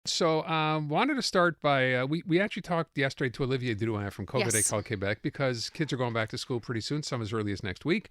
So, wanted to start by we actually talked yesterday to Olivier Drouin from COVID Yes. École Québec because kids are going back to school pretty soon, some as early as next week.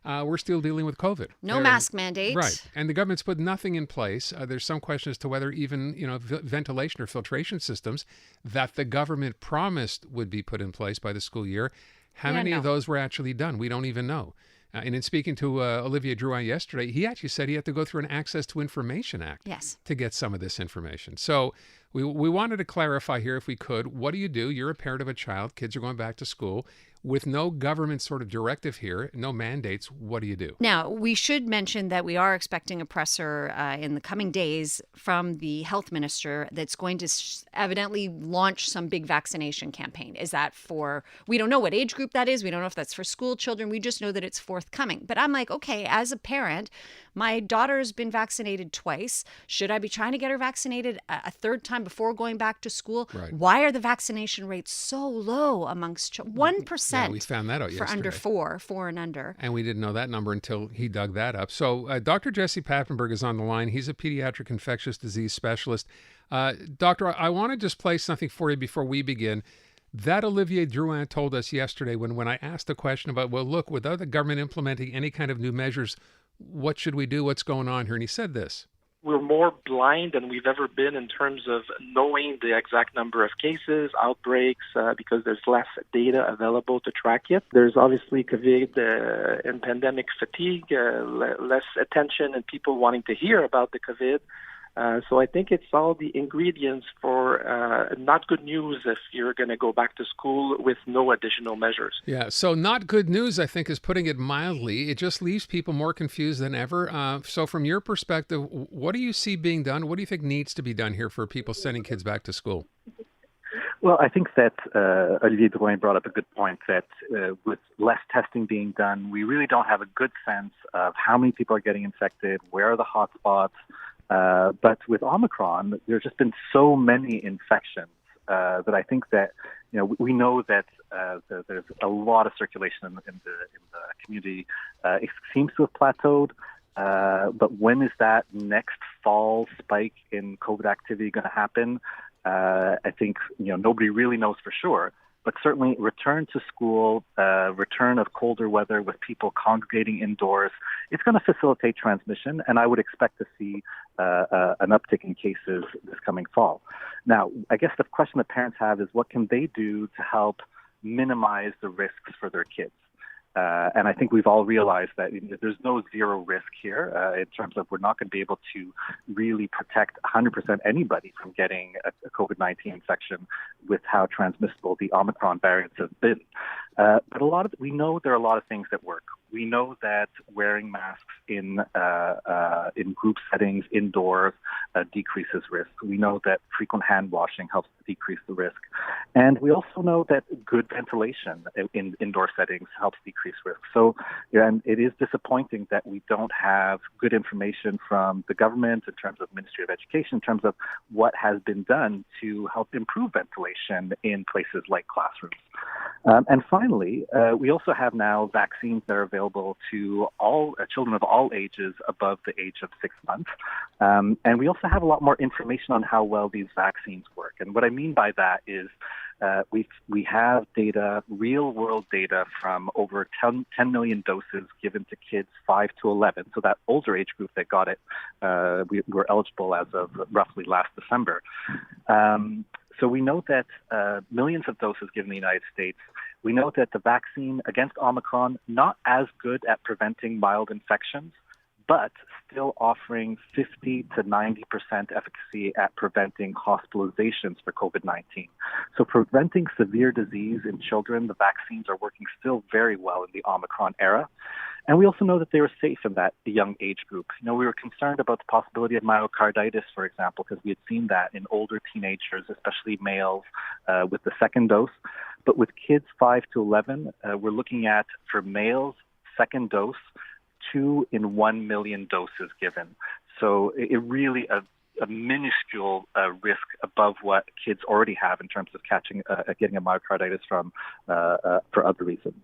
We're still dealing with COVID. No mask mandate. Right, and the government's put nothing in place. There's some question as to whether even ventilation or filtration systems that the government promised would be put in place by the school year. How Yeah, many of no. those were actually done? We don't even know. And in speaking to Olivier Drouin yesterday, he actually said he had to go through an Access to Information Act Yes. to get some of this information. So we wanted to clarify here, if we could, what do? You're a parent of a child. Kids are going back to school. With no government sort of directive here, no mandates, what do you do? Now, we should mention that we are expecting a presser in the coming days from the health minister that's going to evidently launch some big vaccination campaign. Is that for, we don't know what age group that is. We don't know if that's for school children. We just know that it's forthcoming. But I'm like, okay, as a parent, my daughter's been vaccinated twice. Should I be trying to get her vaccinated a third time before going back to school? Right. Why are the vaccination rates so low amongst 1%? Yeah, we found that out for yesterday. under four and under. And we didn't know that number until he dug that up. So Dr. Jesse PAPENBURG is on the line. He's a pediatric infectious disease specialist. Doctor, I want to just play something for you before we begin. That Olivier Drouin told us yesterday when I asked the question about, well, look, without the government implementing any kind of new measures, what should we do? What's going on here? And he said this. We're more blind than we've ever been in terms of knowing the exact number of cases, outbreaks, because there's less data available to track it. There's obviously COVID and pandemic fatigue, less attention and people wanting to hear about the COVID. So I think it's all the ingredients for not good news if you're going to go back to school with no additional measures. Yeah, so not good news, I think, is putting it mildly. It just leaves people more confused than ever. So from your perspective, what do you see being done? What do you think needs to be done here for people sending kids back to school? Well, I think that Olivier Drouin brought up a good point that with less testing being done, we really don't have a good sense of how many people are getting infected, where are the hot spots. But with Omicron, there's just been so many infections that I think that, we know that there's a lot of circulation in the community. It seems to have plateaued. But when is that next fall spike in COVID activity going to happen? I think, nobody really knows for sure. But certainly return to school, return of colder weather with people congregating indoors, it's going to facilitate transmission, and I would expect to see an uptick in cases this coming fall. Now, I guess the question that parents have is what can they do to help minimize the risks for their kids? And I think we've all realized that there's no zero risk here in terms of we're not going to be able to really protect 100% anybody from getting a COVID-19 infection with how transmissible the Omicron variants have been. But we know there are a lot of things that work. We know that wearing masks in group settings indoors decreases risk. We know that frequent hand washing helps to decrease the risk. And we also know that good ventilation in indoor settings helps decrease risk. So, and it is disappointing that we don't have good information from the government in terms of Ministry of Education, in terms of what has been done to help improve ventilation in places like classrooms. And finally, we also have now vaccines that are available to all children of all ages above the age of 6 months. And we also have a lot more information on how well these vaccines work. And what I mean by that is we have data, real-world data from over 10 million doses given to kids 5 to 11. So that older age group that got it, we were eligible as of roughly last December. So we know that millions of doses given in the United States. We know that the vaccine against Omicron, not as good at preventing mild infections, but still offering 50 to 90% efficacy at preventing hospitalizations for COVID-19. So preventing severe disease in children, the vaccines are working still very well in the Omicron era. And we also know that they were safe in that young age group. We were concerned about the possibility of myocarditis, for example, because we had seen that in older teenagers, especially males, with the second dose. But with kids 5 to 11, we're looking at, for males, second dose, 2 in 1 million doses given. So it really a minuscule risk above what kids already have in terms of getting a myocarditis from for other reasons.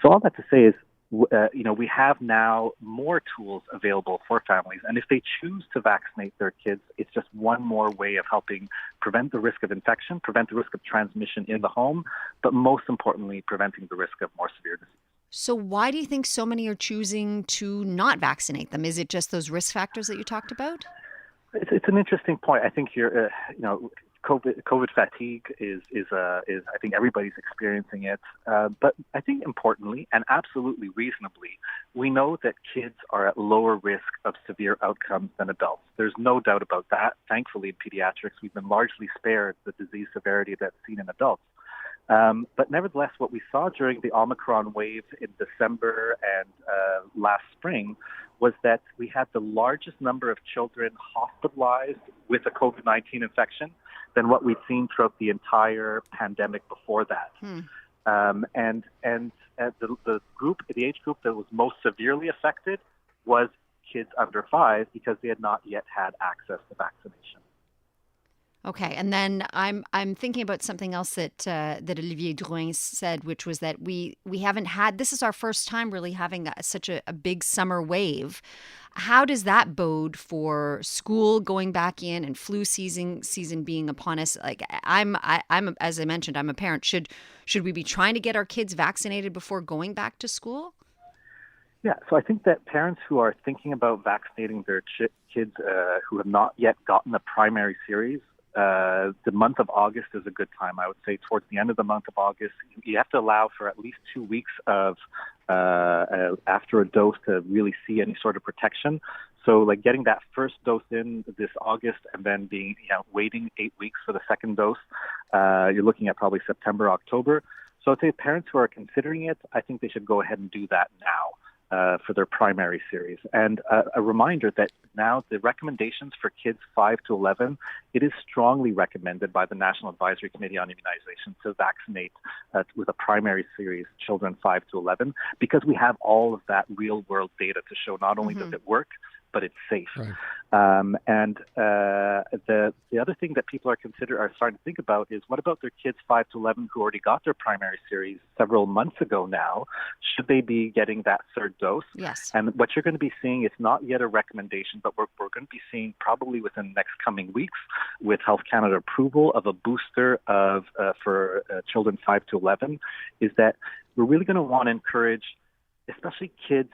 So all that to say is We have now more tools available for families. And if they choose to vaccinate their kids, it's just one more way of helping prevent the risk of infection, prevent the risk of transmission in the home, but most importantly, preventing the risk of more severe disease. So why do you think so many are choosing to not vaccinate them? Is it just those risk factors that you talked about? It's an interesting point. I think COVID fatigue is I think everybody's experiencing it. But I think importantly and absolutely reasonably, we know that kids are at lower risk of severe outcomes than adults. There's no doubt about that. Thankfully, in pediatrics, we've been largely spared the disease severity that's seen in adults. But nevertheless, what we saw during the Omicron wave in December and last spring was that we had the largest number of children hospitalized with a COVID-19 infection than what we'd seen throughout the entire pandemic before that. And the age group that was most severely affected was kids under 5 because they had not yet had access to vaccination. Okay, and then I'm thinking about something else that Olivier Drouin said, which was that we haven't had, this is our first time really having such a big summer wave. How does that bode for school going back in and flu season being upon us? Like I'm as I mentioned, I'm a parent. Should we be trying to get our kids vaccinated before going back to school? Yeah, so I think that parents who are thinking about vaccinating their kids who have not yet gotten the primary series, the month of August is a good time. I would say towards the end of the month of August, you have to allow for at least 2 weeks of after a dose to really see any sort of protection. So like getting that first dose in this August and then waiting 8 weeks for the second dose, you're looking at probably September, October. So I'd say parents who are considering it, I think they should go ahead and do that now. For their primary series. And a reminder that now the recommendations for kids 5 to 11, it is strongly recommended by the National Advisory Committee on Immunization to vaccinate with a primary series children 5 to 11 because we have all of that real world data to show not only does it work, but it's safe. Right. And the other thing that people are starting to think about is what about their kids 5 to 11 who already got their primary series several months ago now? Should they be getting that third dose? Yes. And what you're going to be seeing is not yet a recommendation, but we're going to be seeing probably within the next coming weeks with Health Canada approval of a booster for children 5 to 11 is that we're really going to want to encourage, especially kids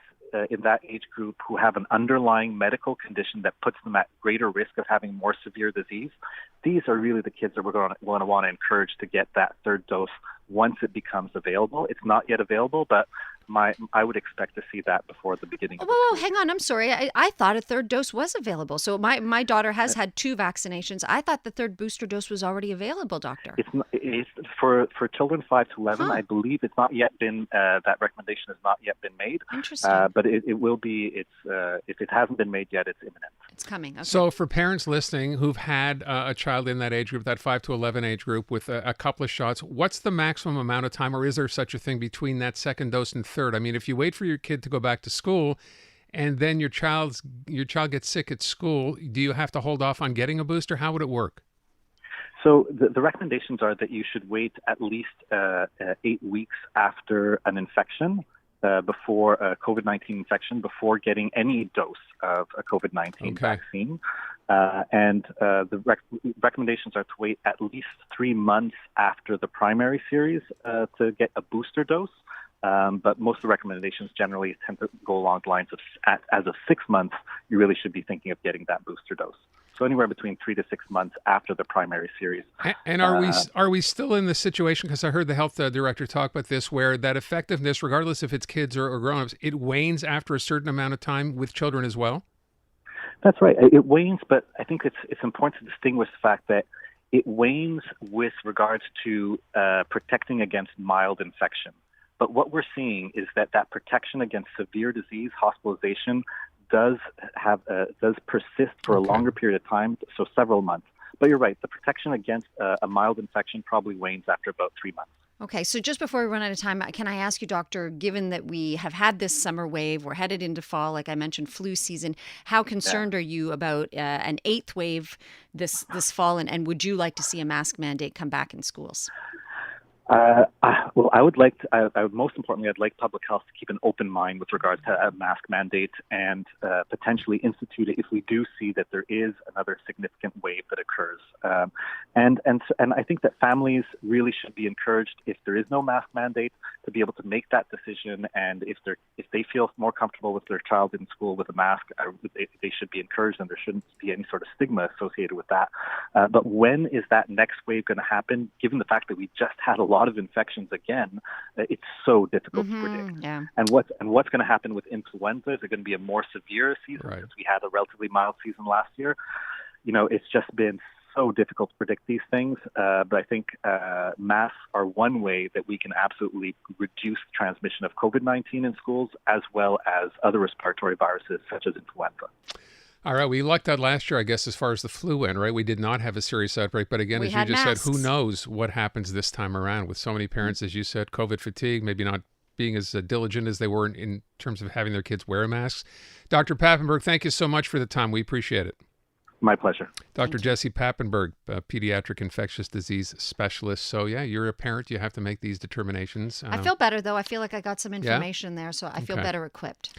in that age group who have an underlying medical condition that puts them at greater risk of having more severe disease. These are really the kids that we're going to want to encourage to get that third dose once it becomes available. It's not yet available, but I would expect to see that before the beginning of the Whoa, hang on. I'm sorry. I thought a third dose was available. So my daughter has had 2 vaccinations. I thought the third booster dose was already available, doctor. It's for children 5 to 11. I believe it's not yet been, that recommendation has not yet been made. Interesting. But it will be, if it hasn't been made yet, it's imminent. It's coming. Okay. So for parents listening who've had a child in that age group, that 5 to 11 age group with a couple of shots, what's the maximum amount of time, or is there such a thing between that second dose and third? I mean, if you wait for your kid to go back to school and then your child gets sick at school, do you have to hold off on getting a booster? How would it work? So the recommendations are that you should wait at least 8 weeks after an infection, before a COVID-19 infection, before getting any dose of a COVID-19 vaccine. And the recommendations are to wait at least 3 months after the primary series to get a booster dose. But most of the recommendations generally tend to go along the lines of, as of 6 months, you really should be thinking of getting that booster dose. So anywhere between 3 to 6 months after the primary series. And are we still in the situation, because I heard the health director talk about this, where that effectiveness, regardless if it's kids or grown-ups, it wanes after a certain amount of time with children as well? That's right. It wanes, but I think it's important to distinguish the fact that it wanes with regards to protecting against mild infection. But what we're seeing is that protection against severe disease, hospitalization, does persist for a longer period of time, so several months. But you're right, the protection against a mild infection probably wanes after about 3 months. Okay, so just before we run out of time, can I ask you, doctor, given that we have had this summer wave, we're headed into fall, like I mentioned, flu season, how concerned are you about an 8th wave this fall, and would you like to see a mask mandate come back in schools? Well, I would most importantly, I'd like public health to keep an open mind with regards to a mask mandate and potentially institute it if we do see that there is another significant wave that occurs. And I think that families really should be encouraged, if there is no mask mandate, to be able to make that decision. And if they feel more comfortable with their child in school with a mask, they should be encouraged, and there shouldn't be any sort of stigma associated with that. But when is that next wave going to happen? Given the fact that we just had a lot of infections again, it's so difficult to predict. Yeah. And what's going to happen with influenza? Is it going to be a more severe season, Right. since we had a relatively mild season last year? It's just been so difficult to predict these things. But I think masks are one way that we can absolutely reduce the transmission of COVID-19 in schools, as well as other respiratory viruses such as influenza. All right. We lucked out last year, I guess, as far as the flu went, right? We did not have a serious outbreak. But again, We as you had just said, who masks. knows what happens this time around with so many parents, as you said, COVID fatigue, maybe not being as diligent as they were in terms of having their kids wear masks. Dr. Papenburg, thank you so much for the time. We appreciate it. My pleasure. Dr. Jesse Papenburg, pediatric infectious disease specialist. So, yeah, you're a parent. You have to make these determinations. I feel better, though. I feel like I got some information there, so I feel Okay. better equipped.